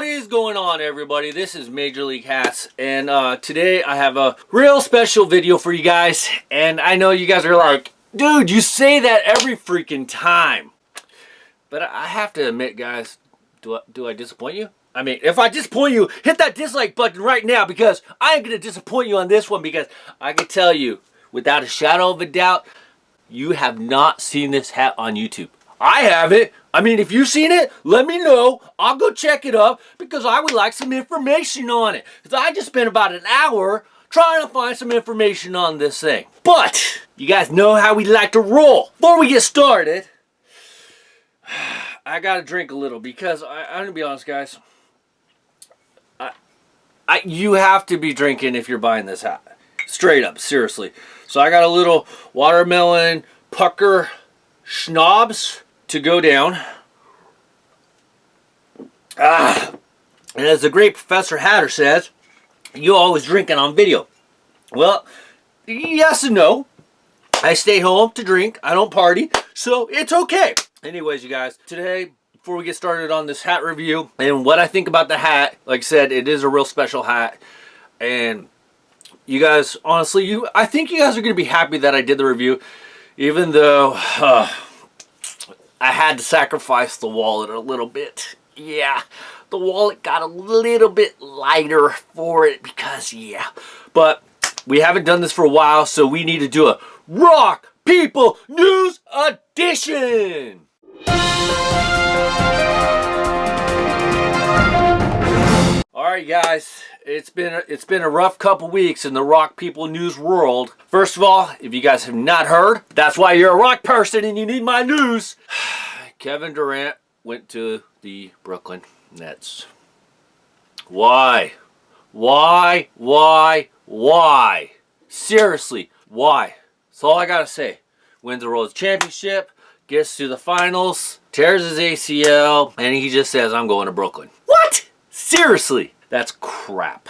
What is going on, everybody? This is Major League Hats, and today I have a real special video for you guys. And I know you guys are like, dude, you say that every freaking time. But I have to admit, guys, do I disappoint you? I mean, if I disappoint you, hit that dislike button right now, because I ain't going to disappoint you on this one, because I can tell you, without a shadow of a doubt, you have not seen this hat on YouTube. I haven't. I mean, if you've seen it, let me know. I'll go check it up, because I would like some information on it. Because I just spent about an hour trying to find some information on this thing. But you guys know how we like to roll. Before we get started, I got to drink a little, because I'm going to be honest, guys. You have to be drinking if you're buying this hat. Straight up, seriously. So I got a little watermelon pucker schnapps to go down. And as the great Professor Hatter says, you always drinking on video. Well, yes and no. I stay home to drink. I don't party, so it's okay. Anyways, you guys, today, before we get started on this hat review and what I think about the hat, like I said, it is a real special hat. And you guys, honestly, I think you guys are going to be happy that I did the review, even though I had to sacrifice the wallet a little bit. Yeah, the wallet got a little bit lighter for it because, yeah. But we haven't done this for a while, so we need to do a Rock People News Edition. Alright, guys, it's been a rough couple weeks in the Rock People News world. First of all, if you guys have not heard, that's why you're a rock person and you need my news. Kevin Durant went to the Brooklyn Nets. Why? Why? Seriously, why? That's all I gotta say. Wins the World Championship, gets to the finals, tears his ACL, and he just says, I'm going to Brooklyn. What? Seriously? That's crap.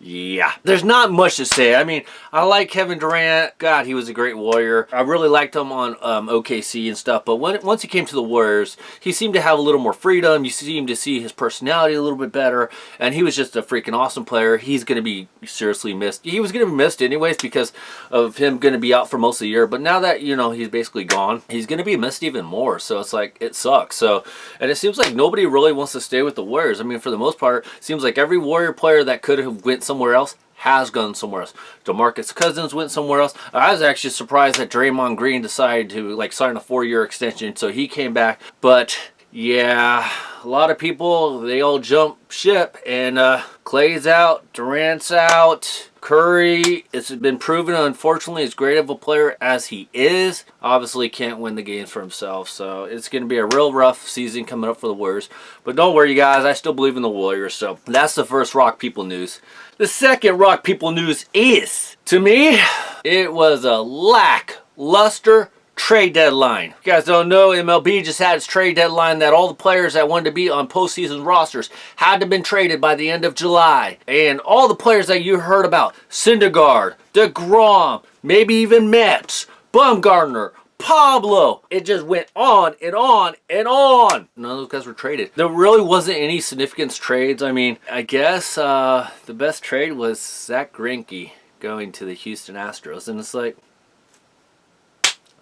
Yeah, there's not much to say. I mean, I like Kevin Durant. God, he was a great Warrior. I really liked him on OKC and stuff. But once he came to the Warriors, he seemed to have a little more freedom. You seemed to see his personality a little bit better. And he was just a freaking awesome player. He's going to be seriously missed. He was going to be missed anyways because of him going to be out for most of the year. But now that, you know, he's basically gone, he's going to be missed even more. So it's like, it sucks. So, and it seems like nobody really wants to stay with the Warriors. I mean, for the most part, it seems like every Warrior player that could have went somewhere else has gone somewhere else. DeMarcus Cousins went somewhere else. I was actually surprised that Draymond Green decided to like sign a 4-year extension, so he came back. But yeah, a lot of people, they all jump ship, and Clay's out, Durant's out, Curry, it's been proven, unfortunately, as great of a player as he is, obviously can't win the games for himself. So it's going to be a real rough season coming up for the Warriors. But don't worry, you guys, I still believe in the Warriors. So that's the first Rock People news. The second Rock People news is, to me, it was a lackluster trade deadline. If you guys don't know, MLB just had its trade deadline that all the players that wanted to be on postseason rosters had to have been traded by the end of July. And all the players that you heard about, Syndergaard, DeGrom, maybe even Mets, Bumgarner, Pablo, it just went on and on and on. None of those guys were traded. There really wasn't any significant trades. I mean, I guess the best trade was Zach Greinke going to the Houston Astros. And it's like,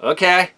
okay,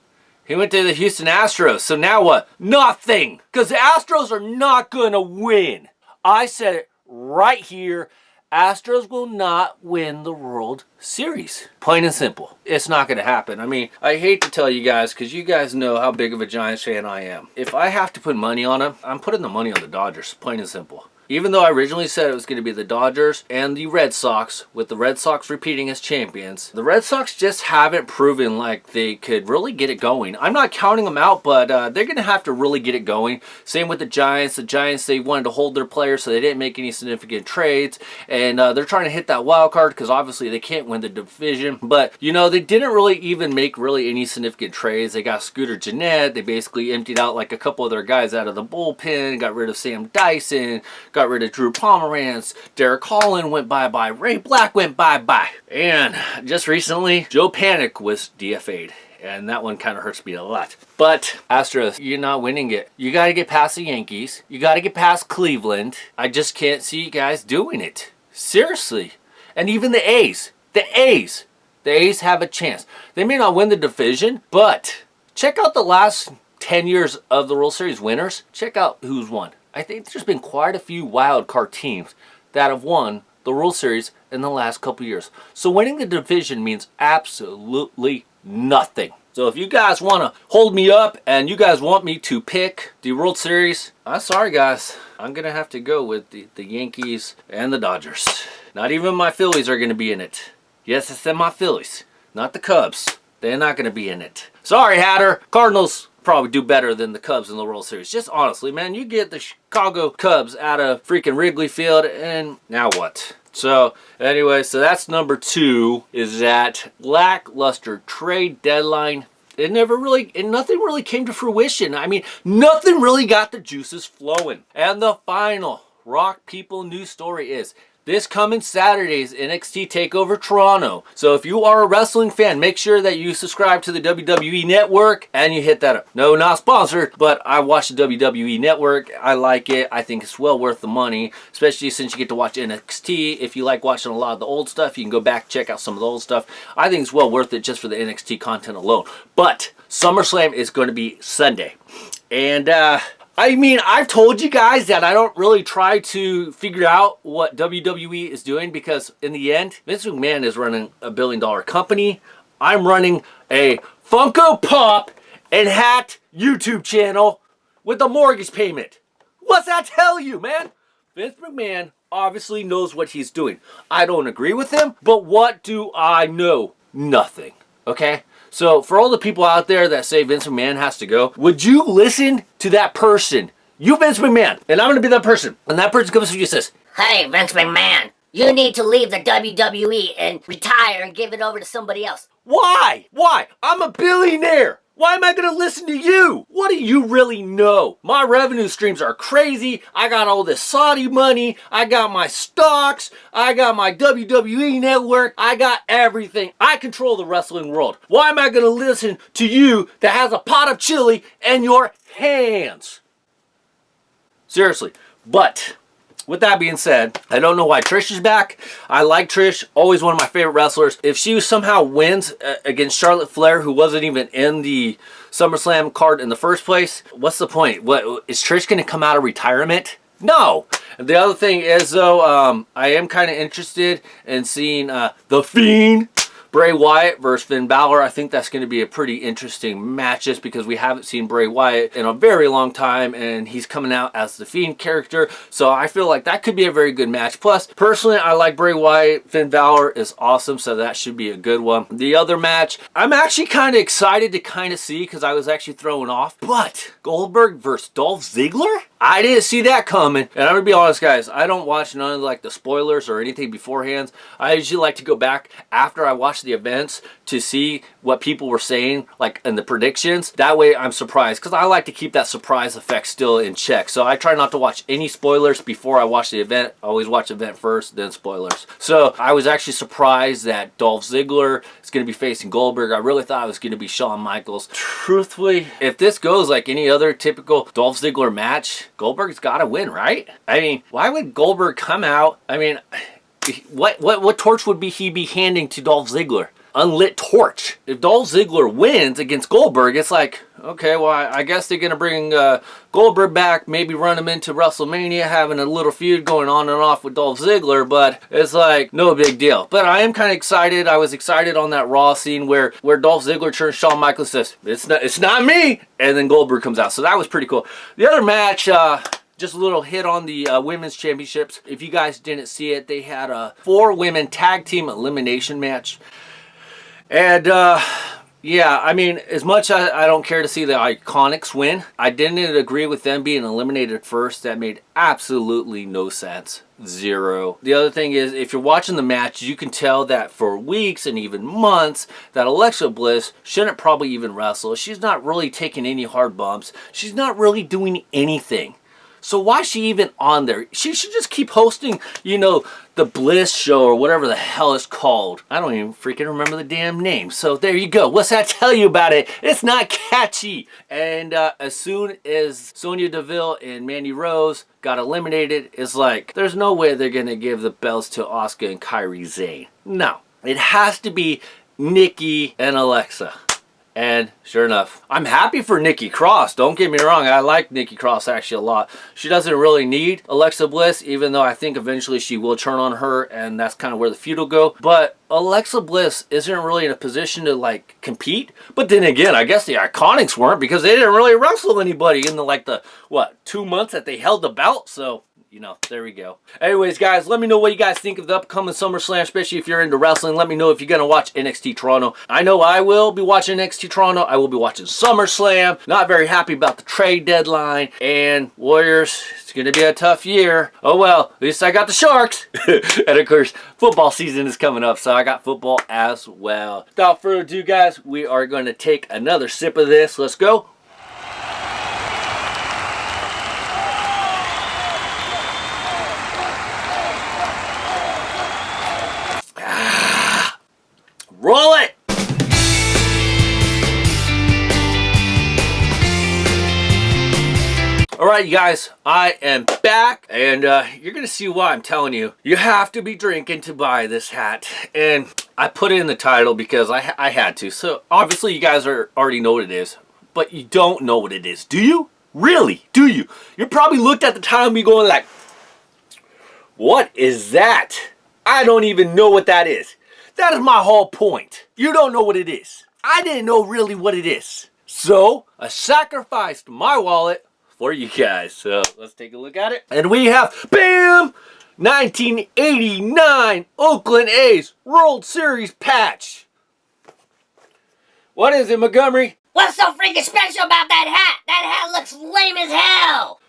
he went to the Houston Astros. So now what? Nothing. Because the Astros are not going to win. I said it right here. Astros will not win the World Series. Plain and simple. It's not going to happen. I mean, I hate to tell you guys, because you guys know how big of a Giants fan I am. If I have to put money on them, I'm putting the money on the Dodgers. Plain and simple. Even though I originally said it was going to be the Dodgers and the Red Sox, with the Red Sox repeating as champions, the Red Sox just haven't proven like they could really get it going. I'm not counting them out, but they're going to have to really get it going. Same with the Giants. The Giants, they wanted to hold their players, so they didn't make any significant trades. And they're trying to hit that wild card because obviously they can't win the division. But, you know, they didn't really even make really any significant trades. They got Scooter Gennett. They basically emptied out like a couple of their guys out of the bullpen, got rid of Sam Dyson, got rid of Drew Pomeranz, Derek Holland went bye-bye, Ray Black went bye-bye. And just recently, Joe Panik was DFA'd. and that one kind of hurts me a lot. But Astros, you're not winning it. You got to get past the Yankees. You got to get past Cleveland. I just can't see you guys doing it. Seriously. And even the A's. The A's have a chance. They may not win the division, but check out the last 10 years of the World Series winners. Check out who's won. I think there's been quite a few wild card teams that have won the World Series in the last couple years. So winning the division means absolutely nothing. So if you guys want to hold me up and you guys want me to pick the World Series, I'm sorry guys. I'm going to have to go with the Yankees and the Dodgers. Not even my Phillies are going to be in it. Yes, I said my Phillies, not the Cubs. They're not going to be in it. Sorry, Hatter. Cardinals probably do better than the Cubs in the World Series. Just honestly, man, you get the Chicago Cubs out of freaking Wrigley Field, and now what? So anyway, so that's number 2, is that lackluster trade deadline. Nothing really came to fruition. I mean, nothing really got the juices flowing. And the final Rock People news story is this coming Saturday's NXT TakeOver Toronto. So if you are a wrestling fan, make sure that you subscribe to the WWE Network and you hit that up. No, not sponsored, but I watch the WWE Network. I like it. I think it's well worth the money, especially since you get to watch NXT. If you like watching a lot of the old stuff, you can go back, check out some of the old stuff. I think it's well worth it just for the NXT content alone. But SummerSlam is going to be Sunday. And, I mean, I've told you guys that I don't really try to figure out what WWE is doing because in the end, Vince McMahon is running a billion-dollar company. I'm running a Funko Pop and Hat YouTube channel with a mortgage payment. What's that tell you, man? Vince McMahon obviously knows what he's doing. I don't agree with him, but what do I know? Nothing, okay? So for all the people out there that say Vince McMahon has to go, would you listen to that person? You Vince McMahon, and I'm going to be that person. And that person comes to you and says, "Hey, Vince McMahon, you need to leave the WWE and retire and give it over to somebody else." Why? Why? I'm a billionaire. Why am I going to listen to you? What do you really know? My revenue streams are crazy. I got all this Saudi money. I got my stocks. I got my WWE network. I got everything. I control the wrestling world. Why am I going to listen to you that has a pot of chili in your hands? Seriously. But with that being said, I don't know why Trish is back. I like Trish, always one of my favorite wrestlers. If she somehow wins against Charlotte Flair, who wasn't even in the SummerSlam card in the first place, what's the point? What is Trish going to come out of retirement? No. And the other thing is, though, I am kind of interested in seeing The Fiend, Bray Wyatt versus Finn Balor. I think that's going to be a pretty interesting match just because we haven't seen Bray Wyatt in a very long time and he's coming out as the Fiend character. So I feel like that could be a very good match. Plus, personally, I like Bray Wyatt. Finn Balor is awesome, so that should be a good one. The other match, I'm actually kind of excited to kind of see because I was actually thrown off. But Goldberg versus Dolph Ziggler? I didn't see that coming. And I'm going to be honest, guys, I don't watch none of like the spoilers or anything beforehand. I usually like to go back after I watch the events to see what people were saying, like in the predictions. That way I'm surprised because I like to keep that surprise effect still in check. So I try not to watch any spoilers before I watch the event. I always watch the event first, then spoilers. So I was actually surprised that Dolph Ziggler is going to be facing Goldberg. I really thought it was going to be Shawn Michaels. Truthfully, if this goes like any other typical Dolph Ziggler match, Goldberg's got to win, right? I mean, why would Goldberg come out? I mean, what torch would he be handing to Dolph Ziggler? Unlit torch. If Dolph Ziggler wins against Goldberg, it's like, okay, well, I guess they're going to bring Goldberg back, maybe run him into WrestleMania, having a little feud going on and off with Dolph Ziggler, but it's like, no big deal. But I am kind of excited. I was excited on that Raw scene where Dolph Ziggler turns Shawn Michaels and says, it's not me, and then Goldberg comes out. So that was pretty cool. The other match, just a little hit on the women's championships. If you guys didn't see it, they had a 4-women tag team elimination match. And, yeah, I mean, as much as I don't care to see the Iconics win, I didn't agree with them being eliminated first. That made absolutely no sense. Zero. The other thing is, if you're watching the match, you can tell that for weeks and even months that Alexa Bliss shouldn't probably even wrestle. She's not really taking any hard bumps. She's not really doing anything. So why is she even on there? She should just keep hosting, you know, the Bliss show or whatever the hell it's called. I don't even freaking remember the damn name. So there you go. What's that tell you about it? It's not catchy. And as soon as Sonya Deville and Mandy Rose got eliminated, it's like, there's no way they're going to give the belts to Asuka and Kairi Sane. No. It has to be Nikki and Alexa. And sure enough, I'm happy for Nikki Cross. Don't get me wrong, I like Nikki Cross actually a lot. She doesn't really need Alexa Bliss, even though I think eventually she will turn on her, and that's kind of where the feud will go. But Alexa Bliss isn't really in a position to like compete. But then again, I guess the Iconics weren't, because they didn't really wrestle anybody in the what, 2 months that they held the belt. So, you know, there we go. Anyways, guys, let me know what you guys think of the upcoming SummerSlam, especially if you're into wrestling. Let me know if you're going to watch NXT Toronto. I know I will be watching NXT Toronto. I will be watching SummerSlam. Not very happy about the trade deadline. And Warriors, it's going to be a tough year. Oh, well, at least I got the Sharks. And, of course, football season is coming up, so I got football as well. Without further ado, guys, we are going to take another sip of this. Let's go. Roll it! Alright, you guys, I am back, and you're going to see why I'm telling you. You have to be drinking to buy this hat, and I put it in the title because I had to. So, obviously, you guys already know what it is, but you don't know what it is, do you? Really? Do you? You're probably looked at the title and be going like, what is that? I don't even know what that is. That is my whole point. You don't know what it is. I didn't know really what it is. So, I sacrificed my wallet for you guys. So, let's take a look at it. And we have, bam! 1989 Oakland A's World Series patch. What is it, Montgomery? What's so freaking special about that hat? That hat looks lame as hell.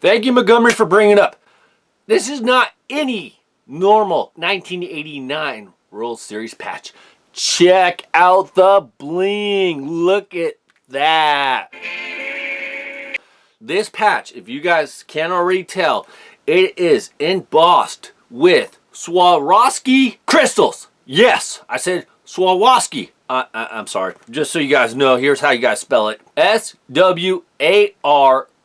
Thank you, Montgomery, for bringing it up. This is not any normal 1989 World Series patch. Check out the bling. Look at that. This patch, if you guys can't already tell, it is embossed with Swarovski crystals. Yes, I said Swarovski. I'm sorry. Just so you guys know, here's how you guys spell it.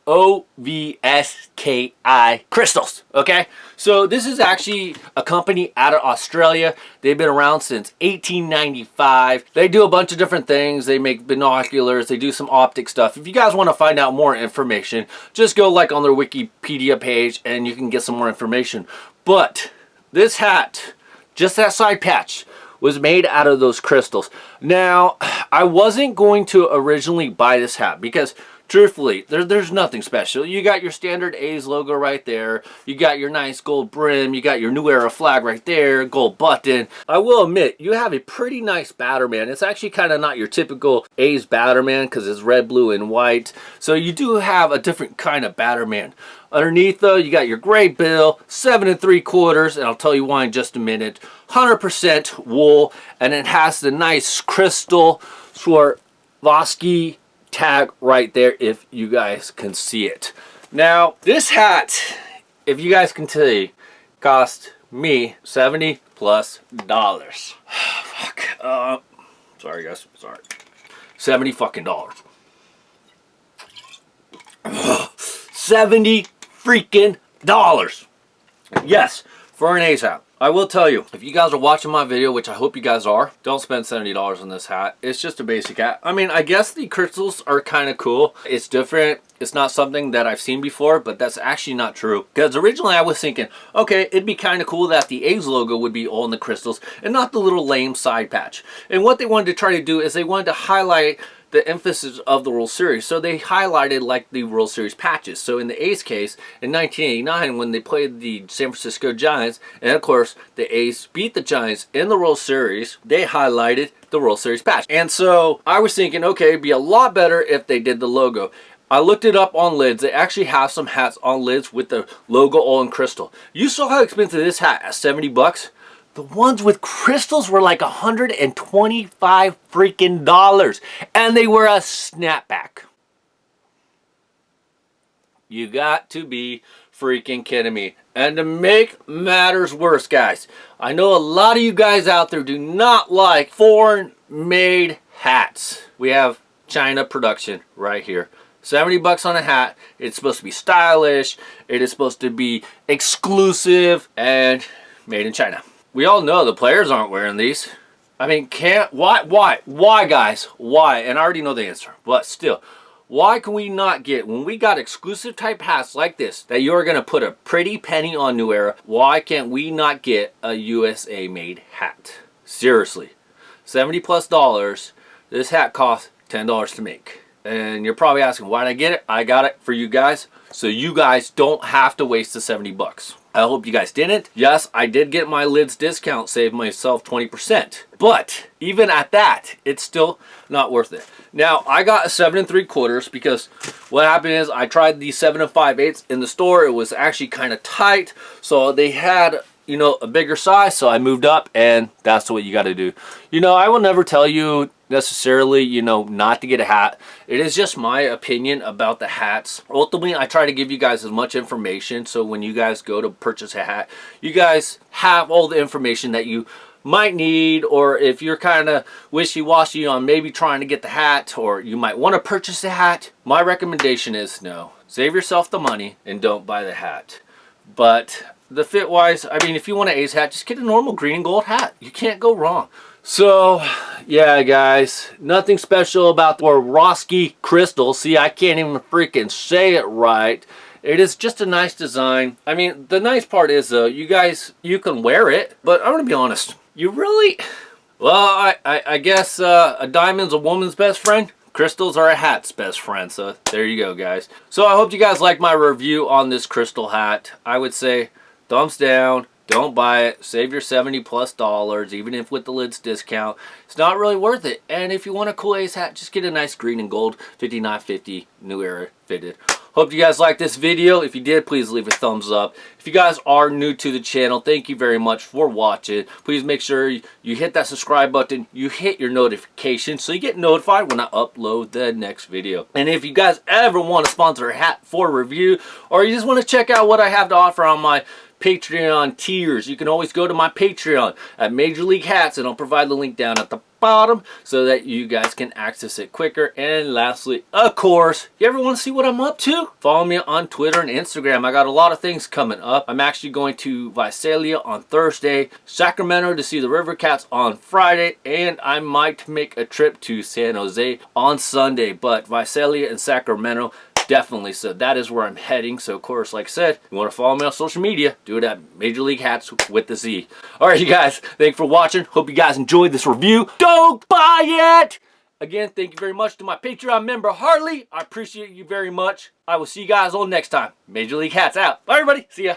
SWAROVSKI crystals. Okay? So this is actually a company out of Australia. They've been around since 1895. They do a bunch of different things. They make binoculars. They do some optic stuff. If you guys want to find out more information, just go like on their Wikipedia page and you can get some more information. But this hat, just that side patch, was made out of those crystals. Now, I wasn't going to originally buy this hat because truthfully, there's nothing special. You got your standard A's logo right there. You got your nice gold brim. You got your New Era flag right there. Gold button. I will admit, you have a pretty nice Batterman. It's actually kind of not your typical A's Batterman because it's red, blue, and white. So you do have a different kind of Batterman. Underneath though, you got your gray bill, 7 3/4, and I'll tell you why in just a minute. 100% wool, and it has the nice crystal Swarovski tag right there if you guys can see it. Now, this hat, if you guys can see, cost me $70+ Fuck. Sorry guys, sorry. $70 fucking. 70 freaking dollars. Yes, for an A's hat. I will tell you, if you guys are watching my video, which I hope you guys are, don't spend $70 on this hat. It's just a basic hat. I mean, I guess the crystals are kind of cool. It's different. It's not something that I've seen before, but that's actually not true. Because originally I was thinking, okay, it'd be kind of cool that the A's logo would be all in the crystals and not the little lame side patch. And what they wanted to try to do is they wanted to highlight the emphasis of the World Series. So they highlighted like the World Series patches. So in the A's case, in 1989, when they played the San Francisco Giants, and of course the A's beat the Giants in the World Series, they highlighted the World Series patch. And so I was thinking, okay, it'd be a lot better if they did the logo. I looked it up on lids. They actually have some hats on lids with the logo all in crystal. You saw how expensive this hat at 70 bucks? The ones with crystals were like $125 freaking dollars, and they were a snapback. You got to be freaking kidding me. And to make matters worse, guys, I know a lot of you guys out there do not like foreign made hats. We have China production right here. 70 bucks on a hat. It's supposed to be stylish. It is supposed to be exclusive and made in China. We all know the players aren't wearing these. I mean, why guys? Why? And I already know the answer, but still, why can we not get, when we got exclusive type hats like this, that you're going to put a pretty penny on New Era, why can't we not get a USA made hat? Seriously, $70+. This hat costs $10 to make. And you're probably asking, why did I get it? I got it for you guys, so you guys don't have to waste the 70 bucks. I hope you guys didn't. Yes, I did get my lids discount, saved myself 20%. But even at that, it's still not worth it. Now, I got a 7 3/4 because what happened is I tried the 7 5/8 in the store. It was actually kind of tight. So they had, you know, a bigger size. So I moved up, and that's what you got to do. You know, I will never tell you necessarily, you know, not to get a hat. It is just my opinion about the hats. Ultimately, I try to give you guys as much information so when you guys go to purchase a hat, you guys have all the information that you might need, or if you're kind of wishy-washy on maybe trying to get the hat, or you might want to purchase a hat, my recommendation is no. Save yourself the money and don't buy the hat. But the fit wise, I mean, if you want an A's hat, just get a normal green and gold hat. You can't go wrong. So, yeah, guys, nothing special about the Swarovski Crystal. See, I can't even freaking say it right. It is just a nice design. I mean, the nice part is, though, you guys, you can wear it. But I'm going to be honest, you really... Well, I guess a diamond's a woman's best friend. Crystals are a hat's best friend. So, there you go, guys. So, I hope you guys like my review on this crystal hat. I would say, thumbs down. Don't buy it. Save your $70+, even if with the lids discount. It's not really worth it. And if you want a cool A's hat, just get a nice green and gold 59Fifty New Era fitted. Hope you guys liked this video. If you did, please leave a thumbs up. If you guys are new to the channel, thank you very much for watching. Please make sure you hit that subscribe button. You hit your notification so you get notified when I upload the next video. And if you guys ever want to sponsor a hat for review, or you just want to check out what I have to offer on my Patreon tiers, you can always go to my Patreon at Major League Hats, and I'll provide the link down at the bottom so that you guys can access it quicker. And lastly, of course, you ever want to see what I'm up to? Follow me on Twitter and Instagram. I got a lot of things coming up. I'm actually going to Visalia on Thursday, Sacramento to see the River Cats on Friday, and I might make a trip to San Jose on Sunday. But Visalia and Sacramento, definitely. So that is where I'm heading. So of course, like I said, you want to follow me on social media, do it at Major League Hats with the Z. Alright, you guys, thanks for watching. Hope you guys enjoyed this review. Don't buy it! Again, thank you very much to my Patreon member, Harley. I appreciate you very much. I will see you guys all next time. Major League Hats out. Bye, everybody. See ya.